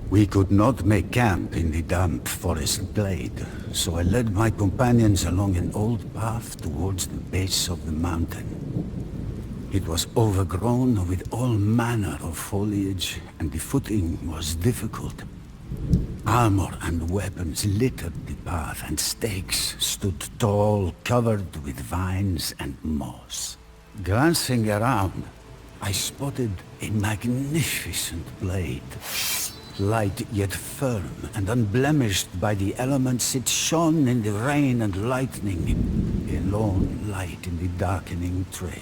We could not make camp in the damp forest glade, so I led my companions along an old path towards the base of the mountain. It was overgrown with all manner of foliage, and the footing was difficult. Armor and weapons littered the path, and stakes stood tall, covered with vines and moss. Glancing around, I spotted a magnificent blade. Light yet firm and unblemished by the elements, it shone in the rain and lightning, a lone light in the darkening trail.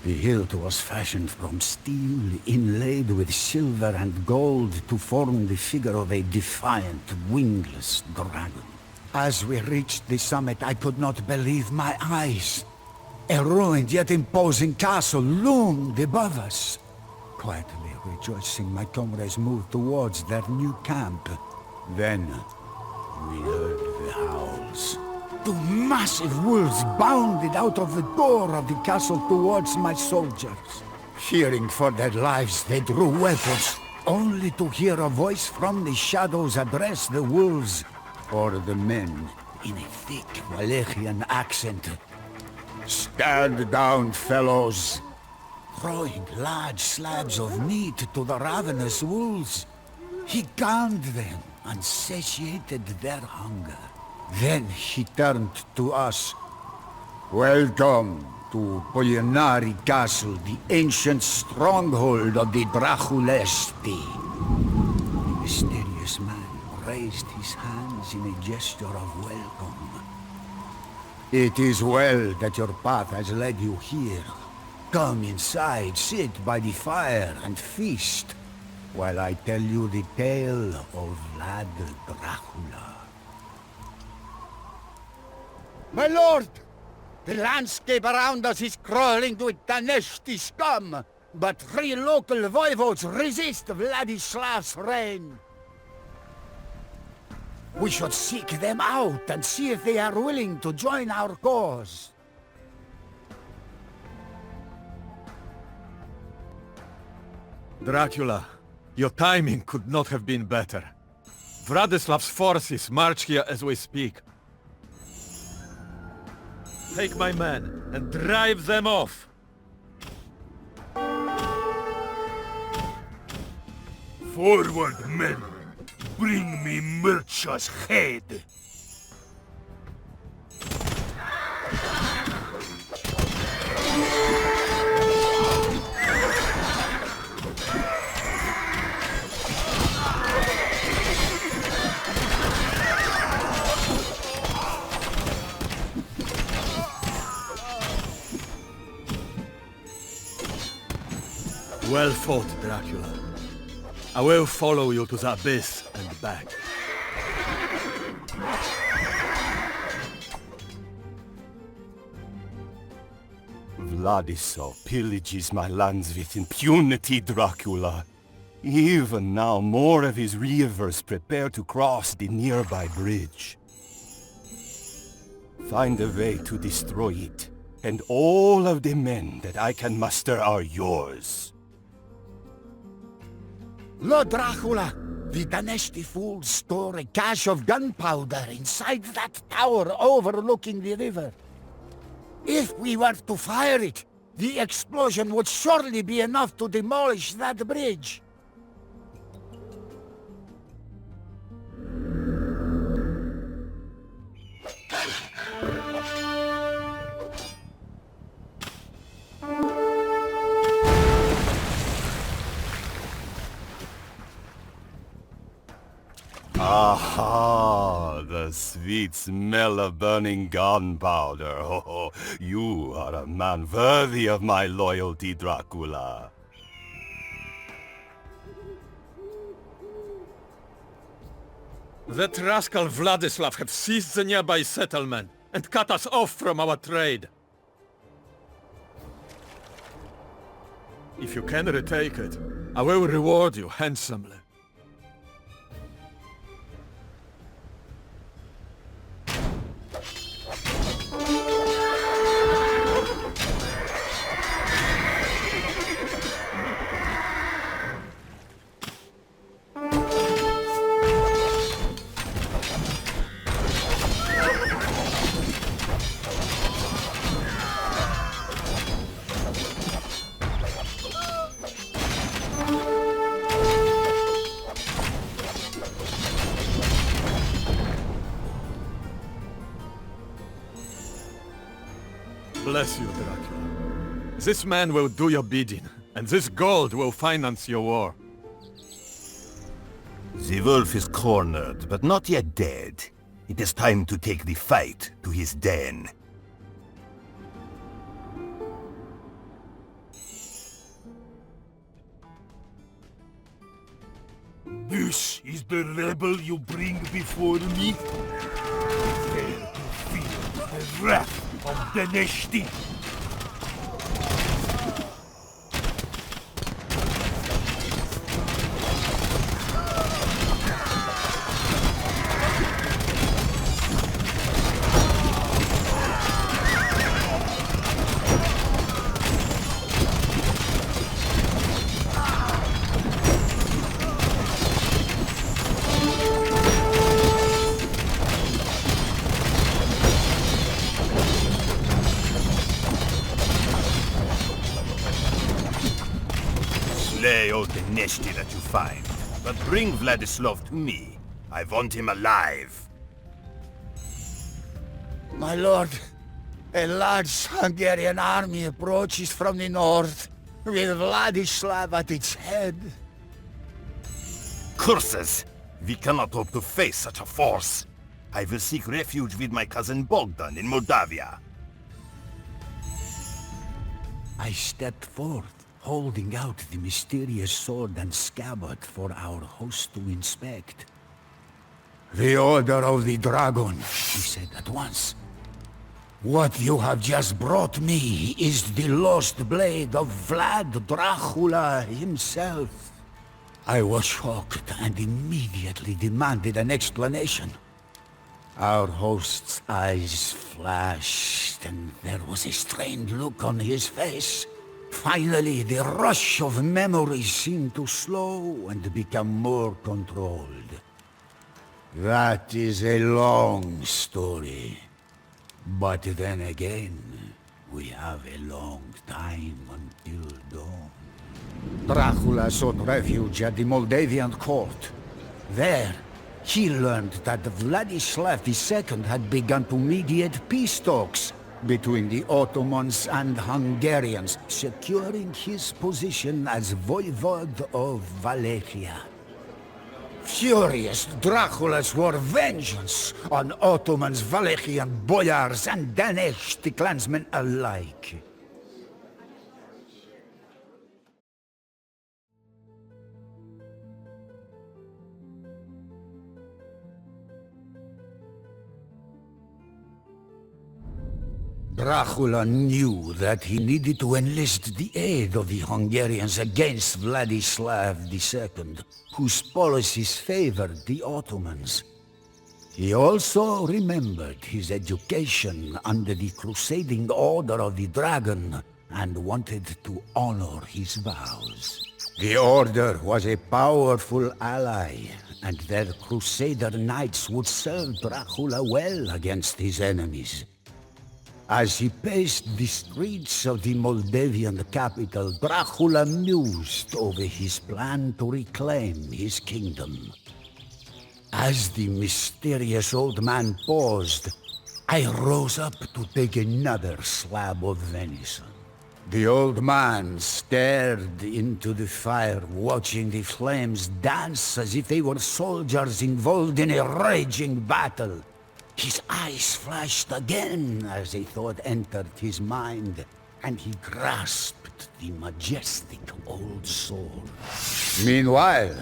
The hilt was fashioned from steel inlaid with silver and gold to form the figure of a defiant, wingless dragon. As we reached the summit, I could not believe my eyes. A ruined yet imposing castle loomed above us. Quietly rejoicing, my comrades moved towards their new camp. Then, we heard the howls. Two massive wolves bounded out of the door of the castle towards my soldiers. Fearing for their lives, they drew weapons, only to hear a voice from the shadows address the wolves, or the men, in a thick Wallachian accent. "Stand down, fellows!" Throwing large slabs of meat to the ravenous wolves, he calmed them and satiated their hunger. Then he turned to us. "Welcome to Polianari Castle, the ancient stronghold of the Draculesti." The mysterious man raised his hands in a gesture of welcome. "It is well that your path has led you here. Come inside, sit by the fire and feast, while I tell you the tale of Vlad Dracula." "My lord, the landscape around us is crawling with Daneshti scum, but 3 local voivodes resist Vladislav's reign. We should seek them out and see if they are willing to join our cause." Dracula, your timing could not have been better. Vladislav's forces march here as we speak. Take my men and drive them off! Forward, men! Bring me Mircha's head! Well fought, Dracula. I will follow you to the abyss and back. Vladislav pillages my lands with impunity, Dracula. Even now, more of his reavers prepare to cross the nearby bridge. Find a way to destroy it, and all of the men that I can muster are yours. "Lord Dracula, the Daneshti fools store a cache of gunpowder inside that tower overlooking the river. If we were to fire it, the explosion would surely be enough to demolish that bridge." Aha! The sweet smell of burning gunpowder. Oh, you are a man worthy of my loyalty, Dracula. That rascal Vladislav have seized the nearby settlement and cut us off from our trade. If you can retake it, I will reward you handsomely. bless you, Dracula. This man will do your bidding, and this gold will finance your war. The wolf is cornered, but not yet dead. It is time to take the fight to his den. This is the rebel you bring before me? Prepare to feel the wrath of the Neshti. Slay all the Neshti that you find, but bring Vladislav to me. I want him alive. My lord, a large Hungarian army approaches from the north, with Vladislav at its head. Curses! We cannot hope to face such a force. I will seek refuge with my cousin Bogdan in Moldavia. I stepped forth, holding out the mysterious sword and scabbard for our host to inspect. The Order of the Dragon, he said at once. What you have just brought me is the lost blade of Vlad Dracula himself. I was shocked and immediately demanded an explanation. Our host's eyes flashed, and there was a strained look on his face. Finally, the rush of memories seemed to slow and become more controlled. That is a long story. But then again, we have a long time until dawn. Dracula sought refuge at the Moldavian court. There, he learned that Vladislav II had begun to mediate peace talks between the Ottomans and Hungarians, securing his position as voivode of Wallachia. Furious, Dracula swore vengeance on Ottomans, Wallachian boyars, and Danish clansmen alike. Dracula knew that he needed to enlist the aid of the Hungarians against Vladislav II, whose policies favored the Ottomans. He also remembered his education under the crusading Order of the Dragon and wanted to honor his vows. The Order was a powerful ally, and their crusader knights would serve Dracula well against his enemies. As he paced the streets of the Moldavian capital, Dracula mused over his plan to reclaim his kingdom. As the mysterious old man paused, I rose up to take another slab of venison. The old man stared into the fire, watching the flames dance as if they were soldiers involved in a raging battle. His eyes flashed again as a thought entered his mind, and he grasped the majestic old sword. Meanwhile,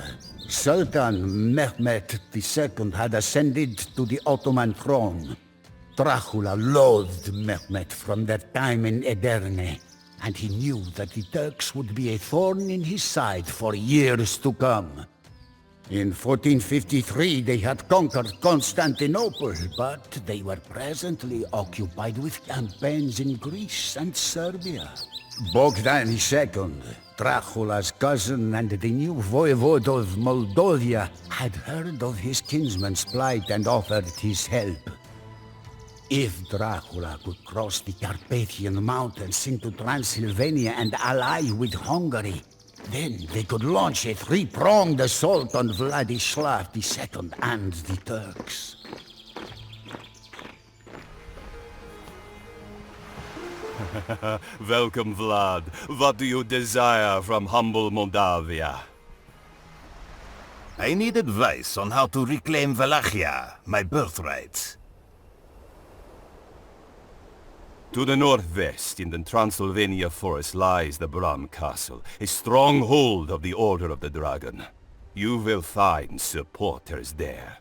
Sultan Mehmet II had ascended to the Ottoman throne. Dracula loathed Mehmet from their time in Edirne, and he knew that the Turks would be a thorn in his side for years to come. In 1453 they had conquered Constantinople, but they were presently occupied with campaigns in Greece and Serbia. Bogdan II, Dracula's cousin and the new voivode of Moldavia, had heard of his kinsman's plight and offered his help. If Dracula could cross the Carpathian Mountains into Transylvania and ally with Hungary, then they could launch a three-pronged assault on Vladislav II and the Turks. Welcome, Vlad. What do you desire from humble Moldavia? I need advice on how to reclaim Wallachia, my birthright. To the northwest, in the Transylvania forest, lies the Bram Castle, a stronghold of the Order of the Dragon. You will find supporters there.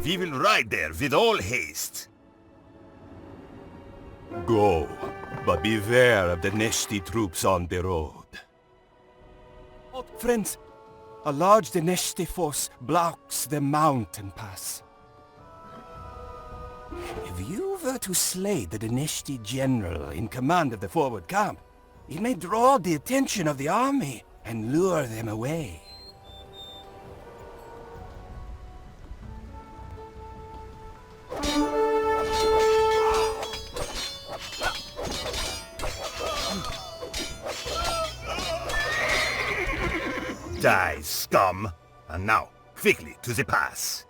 We will ride there with all haste. Go, but beware of the Neshti troops on the road. Oh, friends, a large Neshti force blocks the mountain pass. If you were to slay the Neshti general in command of the forward camp, it may draw the attention of the army and lure them away. Die, scum! And now, quickly to the pass.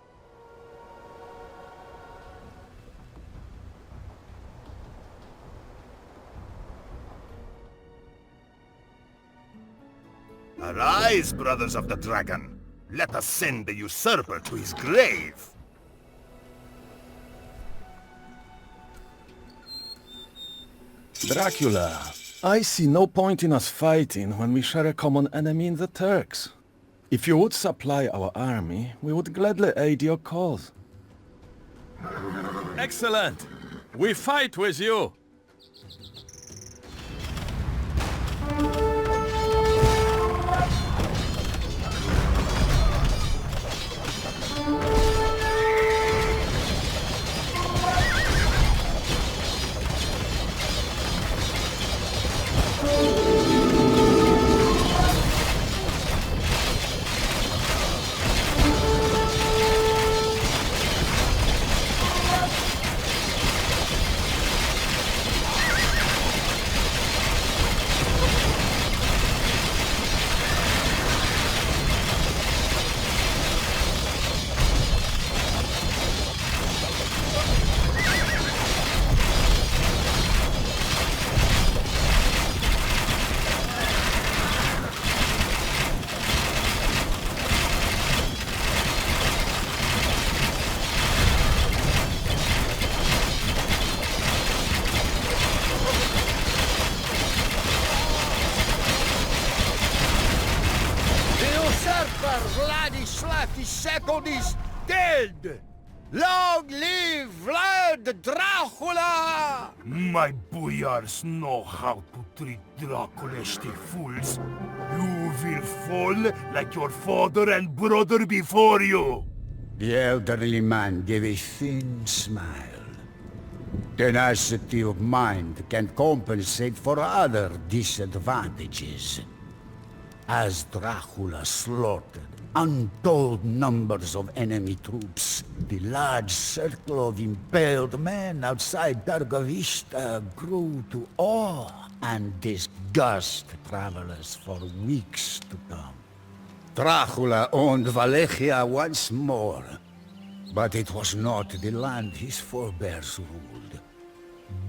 Arise, brothers of the dragon! Let us send the usurper to his grave! Dracula, I see no point in us fighting when we share a common enemy in the Turks. If you would supply our army, we would gladly aid your cause. Excellent! We fight with you! Vlad is dead! Long live Vlad Dracula! My boyars know how to treat Draculeschi fools. You will fall like your father and brother before you! The elderly man gave a thin smile. Tenacity of mind can compensate for other disadvantages. As Dracula slaughtered untold numbers of enemy troops, the large circle of impaled men outside Dargovista grew to awe and disgust travelers for weeks to come. Dracula owned Wallachia once more, but it was not the land his forebears ruled.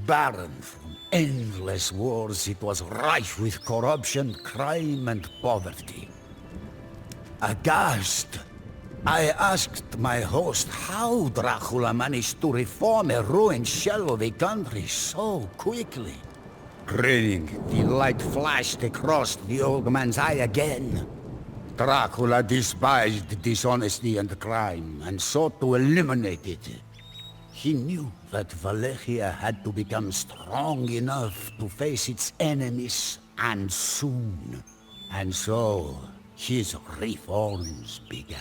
Barren from endless wars, it was rife with corruption, crime, and poverty. Aghast, I asked my host how Dracula managed to reform a ruined shell of a country so quickly. Grinning, the light flashed across the old man's eye again. Dracula despised dishonesty and crime, and sought to eliminate it. He knew that Wallachia had to become strong enough to face its enemies, and soon. And so, his reforms began.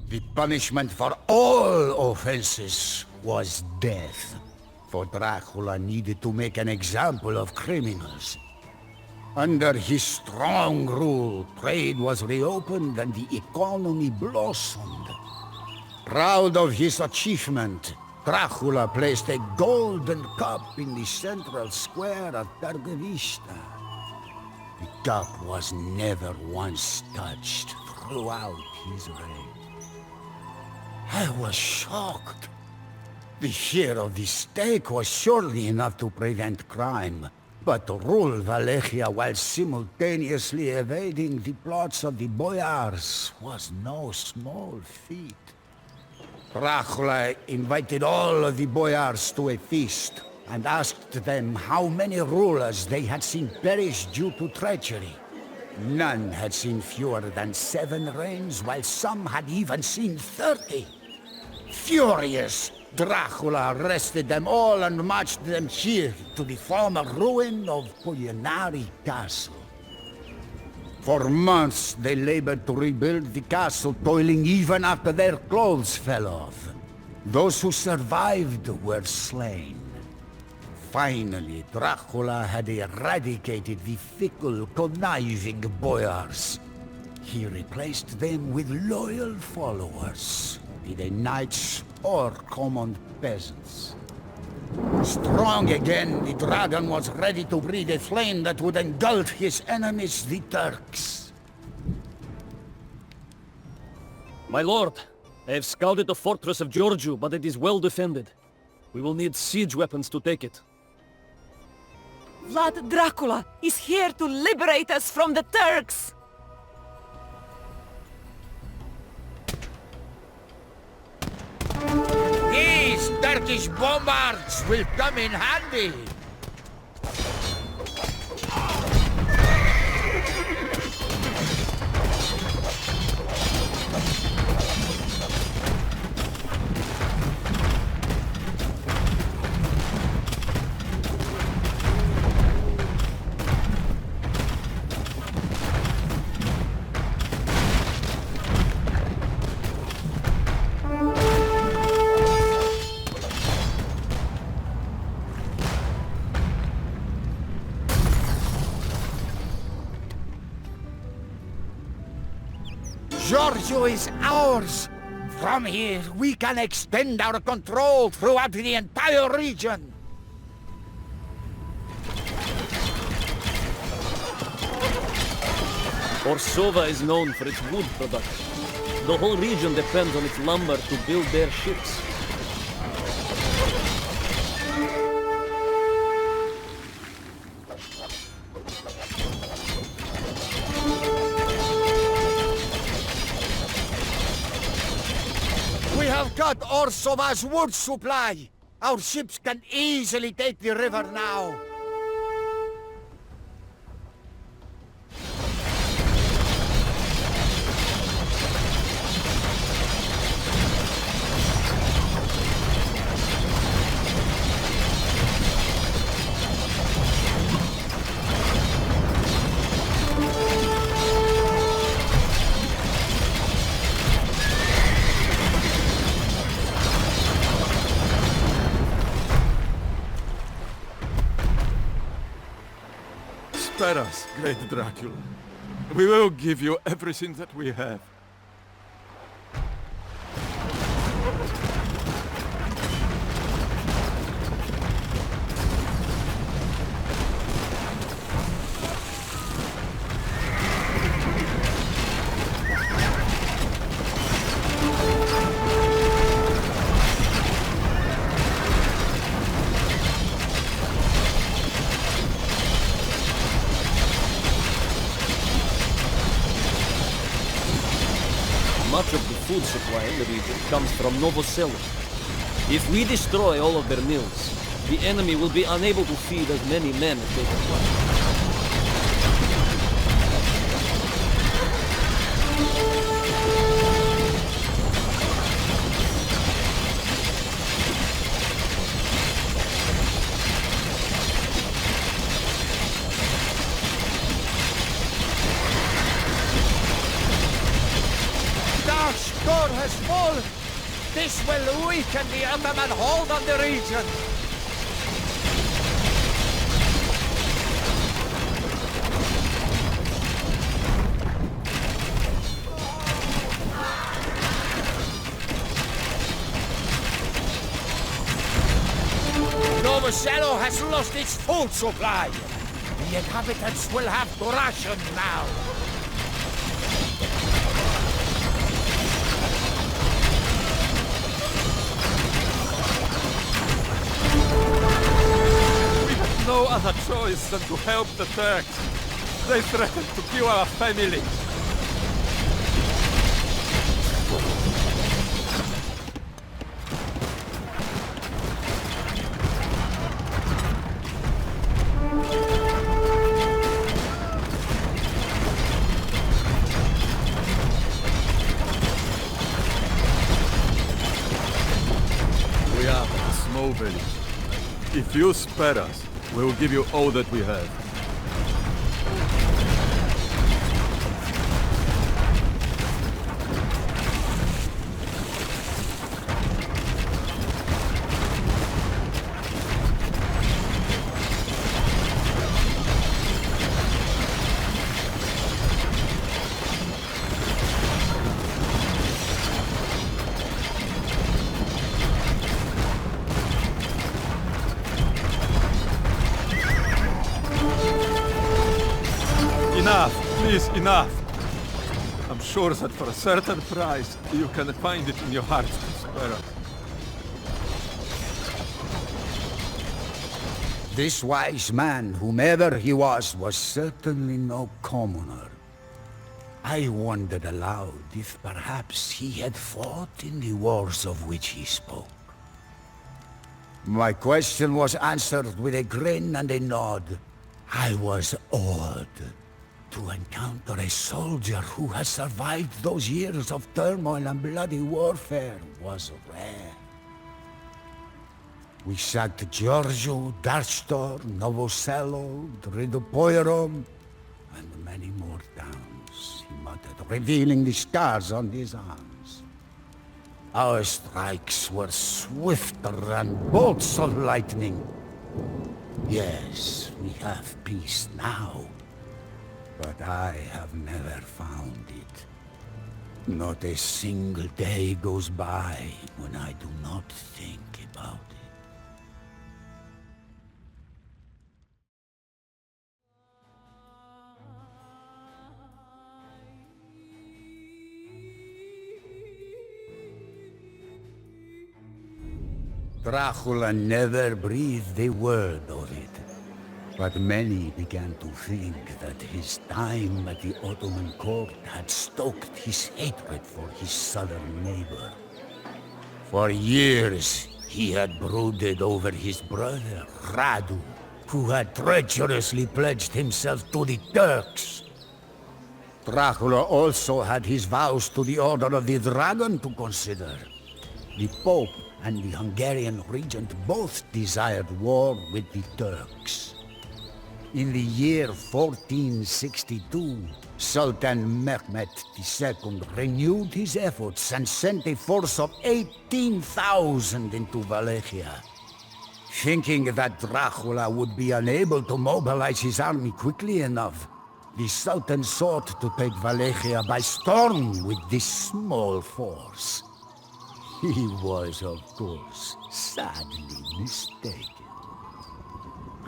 The punishment for all offenses was death. For Dracula needed to make an example of criminals. Under his strong rule, trade was reopened and the economy blossomed. Proud of his achievement, Dracula placed a golden cup in the central square of Targovista. The cup was never once touched throughout his reign. I was shocked. The fear of the stake was surely enough to prevent crime, but to rule Wallachia while simultaneously evading the plots of the boyars was no small feat. Dracula invited all of the boyars to a feast and asked them how many rulers they had seen perish due to treachery. None had seen fewer than 7 reigns, while some had even seen 30. Furious, Dracula arrested them all and marched them here to the former ruin of Puglianari Castle. For months they labored to rebuild the castle, toiling even after their clothes fell off. Those who survived were slain. Finally, Dracula had eradicated the fickle, conniving boyars. He replaced them with loyal followers, be they knights or common peasants. Strong again, the dragon was ready to breathe a flame that would engulf his enemies, the Turks. My lord, I have scouted the fortress of Giorgio, but it is well defended. We will need siege weapons to take it. Vlad Dracula is here to liberate us from the Turks! These Turkish bombards will come in handy! Giorgio is ours! From here, we can extend our control throughout the entire region! Orsova is known for its wood production. The whole region depends on its lumber to build their ships. We have got Orsova's wood supply! Our ships can easily take the river now! Spare us, great Dracula. We will give you everything that we have. Much of the food supply in the region comes from Novoselo. If we destroy all of their mills, the enemy will be unable to feed as many men as they can want. Our score has fallen! This will weaken the Ottoman hold on the region! Novosello has lost its food supply. The inhabitants will have to ration now. We have no other choice than to help the Turks. They threaten to kill our family. We are a small village. If you spare us, we will give you all that we have. Enough! Please, enough! I'm sure that for a certain price, you can find it in your heart to spare us. This wise man, whomever he was certainly no commoner. I wondered aloud if perhaps he had fought in the wars of which he spoke. My question was answered with a grin and a nod. I was awed. To encounter a soldier who has survived those years of turmoil and bloody warfare was rare. We sacked Giorgio, Darstor, Novosello, Dridopoirom, and many more towns, he muttered, revealing the scars on his arms. Our strikes were swifter than bolts of lightning. Yes, we have peace now. But I have never found it. Not a single day goes by when I do not think about it. Dracula never breathed a word of it. But many began to think that his time at the Ottoman court had stoked his hatred for his southern neighbor. For years, he had brooded over his brother, Radu, who had treacherously pledged himself to the Turks. Dracula also had his vows to the Order of the Dragon to consider. The Pope and the Hungarian regent both desired war with the Turks. In the year 1462, Sultan Mehmed II renewed his efforts and sent a force of 18,000 into Wallachia. Thinking that Dracula would be unable to mobilize his army quickly enough, the Sultan sought to take Wallachia by storm with this small force. He was, of course, sadly mistaken.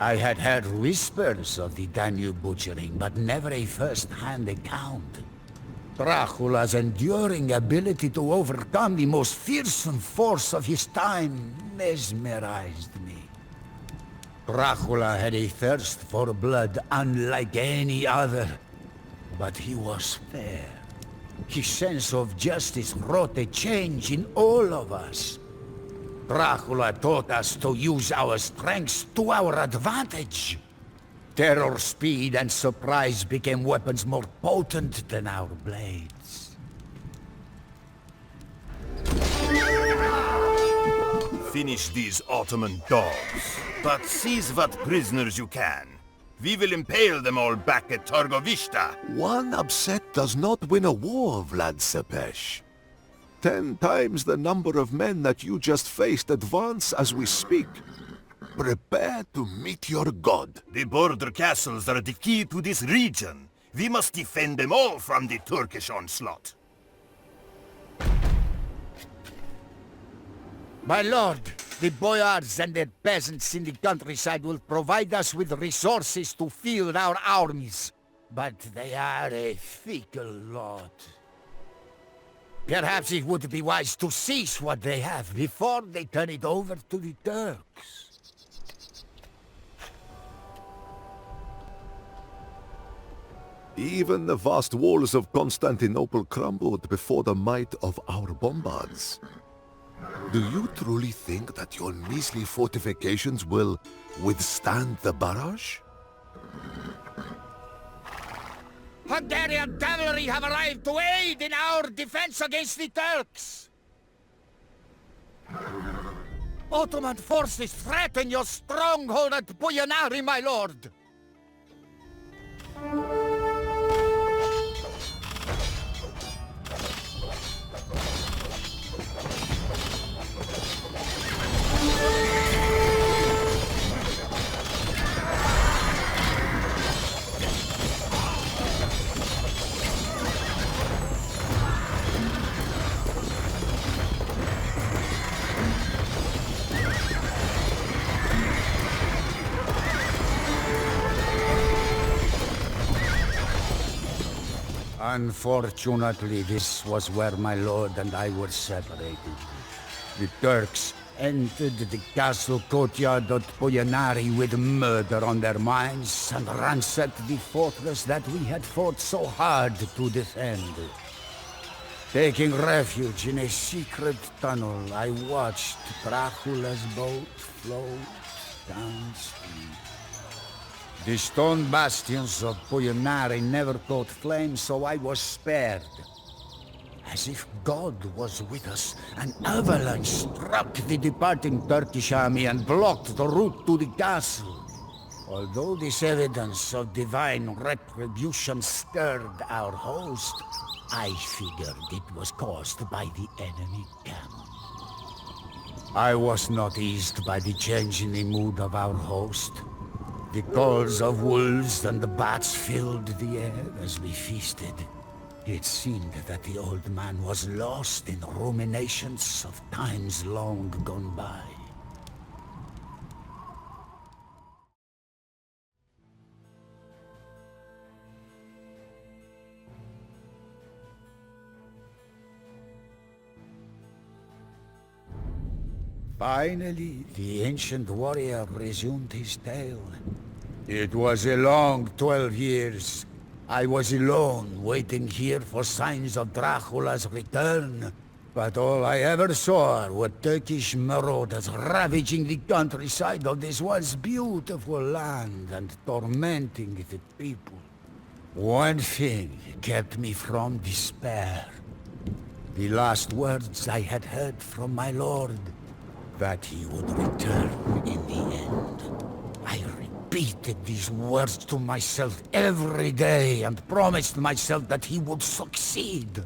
I had heard whispers of the Danube butchering, but never a first-hand account. Dracula's enduring ability to overcome the most fearsome force of his time mesmerized me. Dracula had a thirst for blood unlike any other, but he was fair. His sense of justice wrought a change in all of us. Dracula taught us to use our strengths to our advantage. Terror, speed, and surprise became weapons more potent than our blades. Finish these Ottoman dogs, but seize what prisoners you can. We will impale them all back at Targovishta. One upset does not win a war, Vlad Dracula. 10 times the number of men that you just faced advance as we speak. Prepare to meet your god. The border castles are the key to this region. We must defend them all from the Turkish onslaught. My lord, The boyars and their peasants in the countryside will provide us with resources to field our armies. But they are a fickle lot. Perhaps it would be wise to seize what they have before they turn it over to the Turks. Even the vast walls of Constantinople crumbled before the might of our bombards. Do you truly think that your measly fortifications will withstand the barrage? Hungarian cavalry have arrived to aid in our defense against the Turks! Ottoman forces threaten your stronghold at Boyanari, my lord! Unfortunately, this was where my lord and I were separated. The Turks entered the castle courtyard at Boyanari with murder on their minds and ransacked the fortress that we had fought so hard to defend. Taking refuge in a secret tunnel, I watched Dracula's boat float downstream. The stone bastions of Boyanari never caught flame, so I was spared. As if God was with us, an avalanche struck the departing Turkish army and blocked the route to the castle. Although this evidence of divine retribution stirred our host, I figured it was caused by the enemy camp. I was not eased by the change in the mood of our host. The calls of wolves and the bats filled the air as we feasted. It seemed that the old man was lost in ruminations of times long gone by. Finally, the ancient warrior resumed his tale. It was a long 12 years. I was alone, waiting here for signs of Dracula's return. But all I ever saw were Turkish marauders ravaging the countryside of this once beautiful land and tormenting the people. One thing kept me from despair. The last words I had heard from my lord, that he would return in the end. I repeated these words to myself every day and promised myself that he would succeed.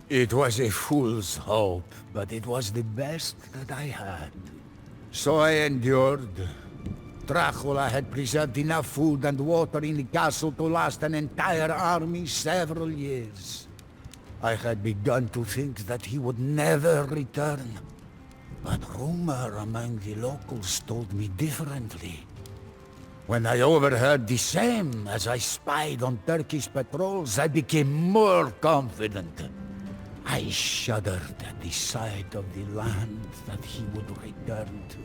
It was a fool's hope, but it was the best that I had. So I endured. Dracula had preserved enough food and water in the castle to last an entire army several years. I had begun to think that he would never return. But rumor among the locals told me differently. When I overheard the same as I spied on Turkish patrols, I became more confident. I shuddered at the sight of the land that he would return to.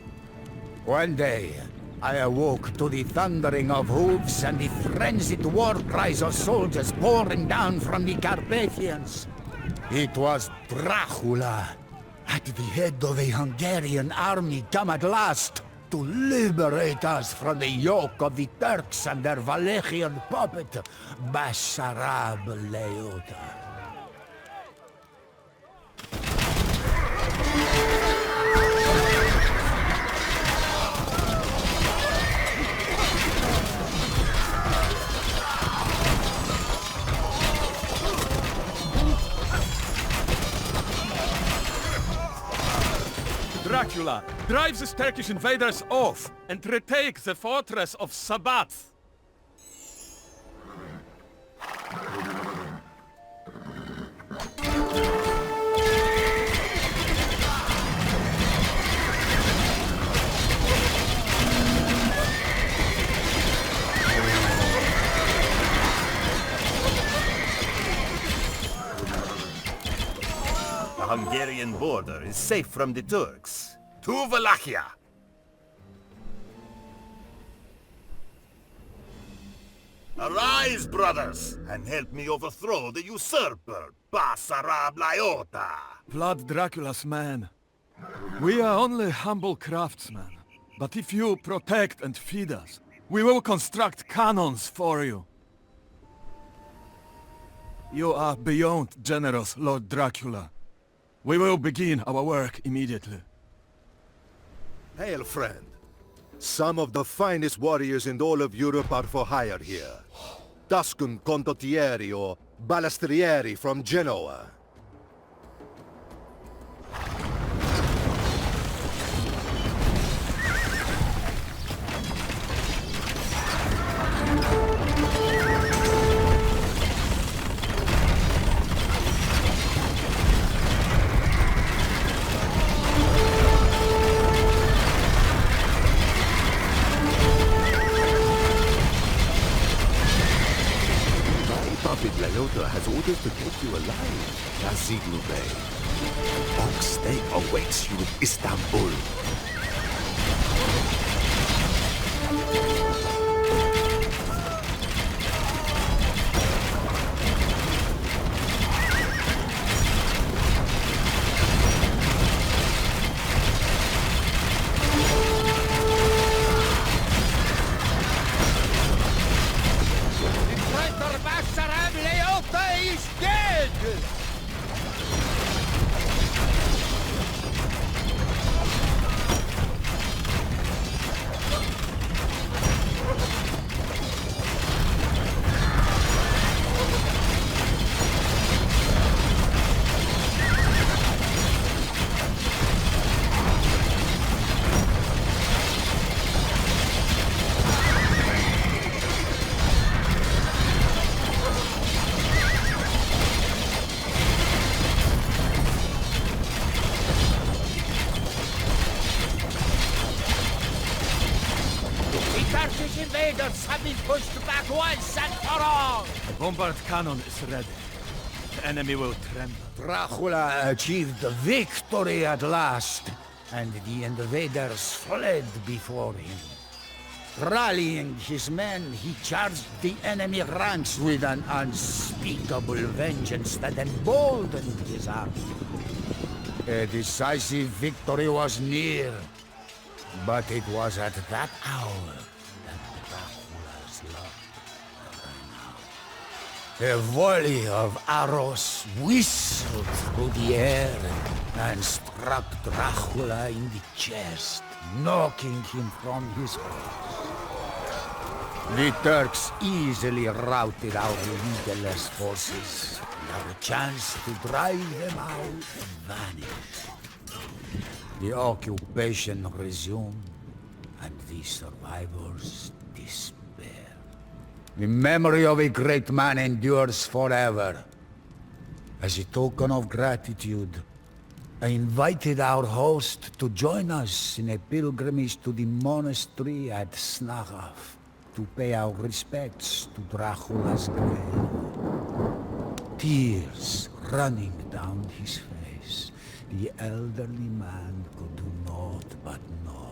One day, I awoke to the thundering of hooves and the frenzied war cries of soldiers pouring down from the Carpathians. It was Dracula, at the head of a Hungarian army come at last to liberate us from the yoke of the Turks and their Wallachian puppet, Basarab Leota. Dracula drives the Turkish invaders off and retake the fortress of Sabath. The Hungarian border is safe from the Turks. To Wallachia! Arise, brothers, and help me overthrow the usurper, Basarab Lyota! Vlad Dracula's men. We are only humble craftsmen. But if you protect and feed us, we will construct cannons for you. You are beyond generous, Lord Dracula. We will begin our work immediately. Hail, friend. Some of the finest warriors in all of Europe are for hire here. Tuscan condottieri or balestrieri from Genoa. Lyota has orders to take you alive, Raziglu Bey. Oxstay awaits you in Istanbul. Turkish invaders have been pushed back once and for all! The bombard cannon is ready. The enemy will tremble. Dracula achieved victory at last, and the invaders fled before him. Rallying his men, he charged the enemy ranks with an unspeakable vengeance that emboldened his army. A decisive victory was near, but it was at that hour that Dracula's luck ran out. A volley of arrows whistled through the air and struck Dracula in the chest, knocking him from his horse. The Turks easily routed our leaderless forces, and our chance to drive them out vanished. The occupation resumed, and the survivors despair. The memory of a great man endures forever. As a token of gratitude, I invited our host to join us in a pilgrimage to the monastery at Snagov to pay our respects to Dracula's grave. Tears running down his face, the elderly man could do naught but nod.